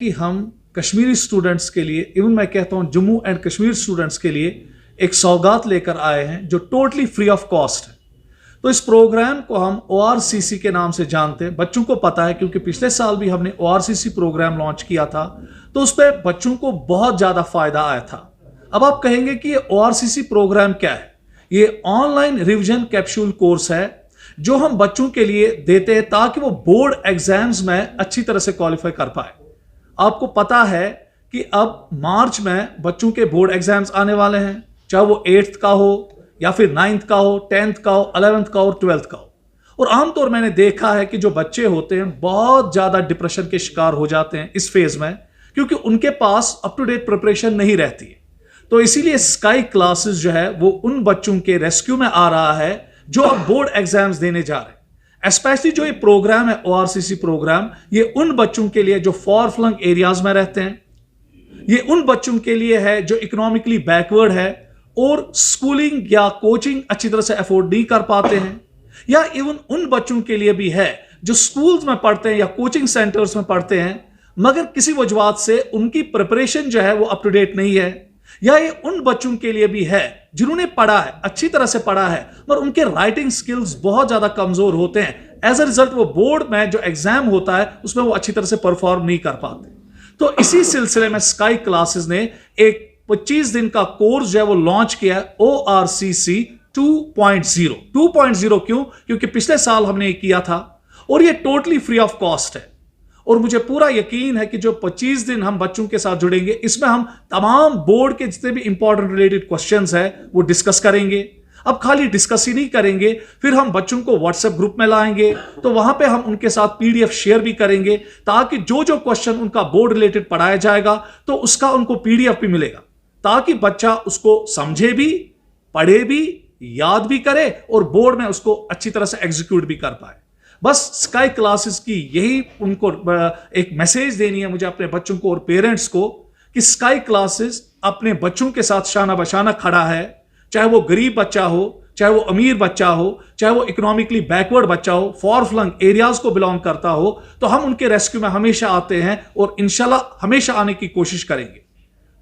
कि हम कश्मीरी स्टूडेंट्स के लिए, इवन मैं कहता हूं जम्मू एंड कश्मीर स्टूडेंट्स के लिए एक सौगात लेकर आए हैं जो टोटली फ्री ऑफ कॉस्ट है। तो इस प्रोग्राम को हम ORCC के नाम से जानते हैं। बच्चों को पता है क्योंकि पिछले साल भी हमने ORCC प्रोग्राम लॉन्च किया था, तो उस पर बच्चों को बहुत ज्यादा फायदा आया था। अब आप कहेंगे कि ये ORCC प्रोग्राम क्या है? ये ऑनलाइन रिवीजन कैप्सूल कोर्स है जो हम बच्चों के लिए देते हैं ताकि वो बोर्ड एग्जाम्स में अच्छी तरह से क्वालिफाई कर पाए। आपको पता है कि अब मार्च में बच्चों के बोर्ड एग्जाम्स आने वाले हैं, चाहे वो 8th का हो या फिर 9th का हो, 10th का हो, 11th का हो और 12th का हो। और आमतौर मैंने देखा है कि जो बच्चे होते हैं बहुत ज्यादा डिप्रेशन के शिकार हो जाते हैं इस फेज में, क्योंकि उनके पास अप टू डेट प्रिपरेशन नहीं रहती है। तो इसीलिए स्काई क्लासेस जो है वो उन बच्चों के रेस्क्यू में आ रहा है जो अब बोर्ड एग्जाम्स देने जा रहे हैं। स्पेशली जो ये प्रोग्राम है ORCC प्रोग्राम, ये उन बच्चों के लिए जो फॉर फ्लंग एरियाज में रहते हैं, ये उन बच्चों के लिए है जो इकोनॉमिकली बैकवर्ड है और स्कूलिंग या कोचिंग अच्छी तरह से अफोर्ड नहीं कर पाते हैं, या इवन उन बच्चों के लिए भी है जो स्कूल्स में पढ़ते हैं या कोचिंग सेंटर्स में पढ़ते हैं मगर किसी वजह से उनकी प्रिपरेशन जो है वो अप टू डेट नहीं है, या ये उन बच्चों के लिए भी है जिन्होंने पढ़ा है, अच्छी तरह से पढ़ा है, मगर उनके राइटिंग स्किल्स बहुत ज्यादा कमजोर होते हैं। एज अ रिजल्ट वो बोर्ड में जो एग्जाम होता है उसमें वो अच्छी तरह से परफॉर्म नहीं कर पाते। तो इसी सिलसिले में स्काई क्लासेस ने एक 25 दिन का कोर्स जो है वो लॉन्च किया है, ORCC 2.0। 2.0 क्यों? क्योंकि पिछले साल हमने ये किया था और ये टोटली फ्री ऑफ कॉस्ट है। और मुझे पूरा यकीन है कि जो 25 दिन हम बच्चों के साथ जुड़ेंगे इसमें हम तमाम बोर्ड के जितने भी इंपॉर्टेंट रिलेटेड क्वेश्चंस है वो डिस्कस करेंगे। अब खाली डिस्कस ही नहीं करेंगे, फिर हम बच्चों को व्हाट्सएप ग्रुप में लाएंगे, तो वहां पे हम उनके साथ PDF शेयर भी करेंगे ताकि जो जो क्वेश्चन उनका बोर्ड रिलेटेड पढ़ाया जाएगा तो उसका उनको PDF भी मिलेगा, ताकि बच्चा उसको समझे भी, पढ़े भी, याद भी करे और बोर्ड में उसको अच्छी तरह से एग्जीक्यूट भी कर पाए। बस स्काई क्लासेस की यही उनको एक मैसेज देनी है मुझे अपने बच्चों को और पेरेंट्स को कि स्काई क्लासेस अपने बच्चों के साथ शाना बशाना खड़ा है। चाहे वो गरीब बच्चा हो, चाहे वो अमीर बच्चा हो, चाहे वो इकोनॉमिकली बैकवर्ड बच्चा हो, फॉर फ्लंग एरियाज को बिलोंग करता हो, तो हम उनके रेस्क्यू में हमेशा आते हैं और इंशाल्लाह हमेशा आने की कोशिश करेंगे।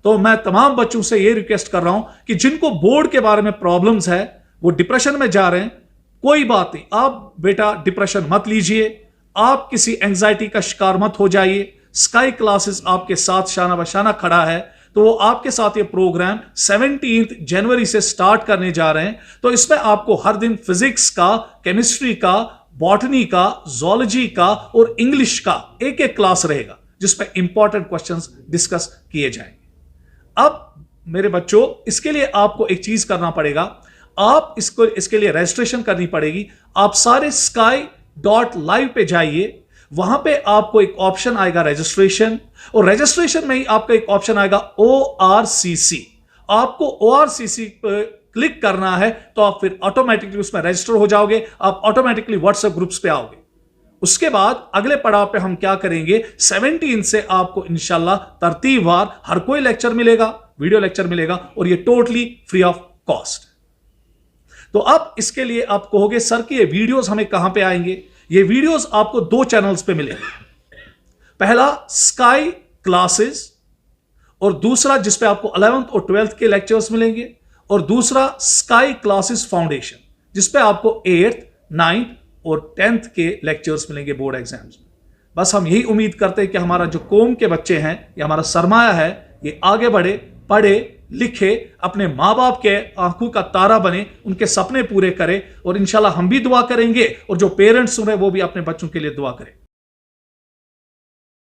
तो मैं तमाम बच्चों से यह रिक्वेस्ट कर रहा हूं कि जिनको बोर्ड के बारे में प्रॉब्लम्स है, वो डिप्रेशन में जा रहे हैं, कोई बात नहीं, आप बेटा डिप्रेशन मत लीजिए, आप किसी एंजाइटी का शिकार मत हो जाइए। स्काई क्लासेस आपके साथ शाना बशाना खड़ा है, तो वो आपके साथ ये प्रोग्राम 17 जनवरी से स्टार्ट करने जा रहे हैं। तो इसमें आपको हर दिन फिजिक्स का, केमिस्ट्री का, बॉटनी का, जोलॉजी का और इंग्लिश का एक एक क्लास रहेगा जिसपे इंपॉर्टेंट क्वेश्चंस डिस्कस किए जाएंगे। अब मेरे बच्चों, इसके लिए आपको एक चीज करना पड़ेगा, आप इसके लिए रजिस्ट्रेशन करनी पड़ेगी। आप सारे sky.live पे जाइए, वहां पे आपको एक ऑप्शन आएगा रजिस्ट्रेशन, और रजिस्ट्रेशन में ही आपका एक ऑप्शन आएगा ORCC। आपको ORCC पे क्लिक करना है तो आप फिर ऑटोमेटिकली उसमें रजिस्टर हो जाओगे, आप ऑटोमेटिकली व्हाट्सएप ग्रुप्स पे आओगे। उसके बाद अगले पड़ाव पे हम क्या करेंगे, 17 से आपको इंशाल्लाह तरतीबवार हर कोई लेक्चर मिलेगा, वीडियो लेक्चर मिलेगा, और ये टोटली फ्री ऑफ कॉस्ट। तो अब इसके लिए आप कहोगे सर कि ये वीडियोस हमें कहां पे आएंगे? ये वीडियोस आपको 2 चैनल्स पे मिलेंगे। पहला स्काई क्लासेस और दूसरा जिसपे आपको 11th और 12th के लेक्चर्स मिलेंगे, और दूसरा स्काई क्लासेस फाउंडेशन जिसपे आपको 8th, 9th और 10th के लेक्चर्स मिलेंगे बोर्ड एग्जाम्स में। बस हम यही उम्मीद करते हैं कि हमारा जो कौम के बच्चे हैं, ये हमारा सरमाया है, ये आगे बढ़े, पढ़े, लिखे, अपने माँ बाप के आंखों का तारा बने, उनके सपने पूरे करे, और इंशाल्लाह हम भी दुआ करेंगे और जो पेरेंट्स सुन रहे वो भी अपने बच्चों के लिए दुआ करें।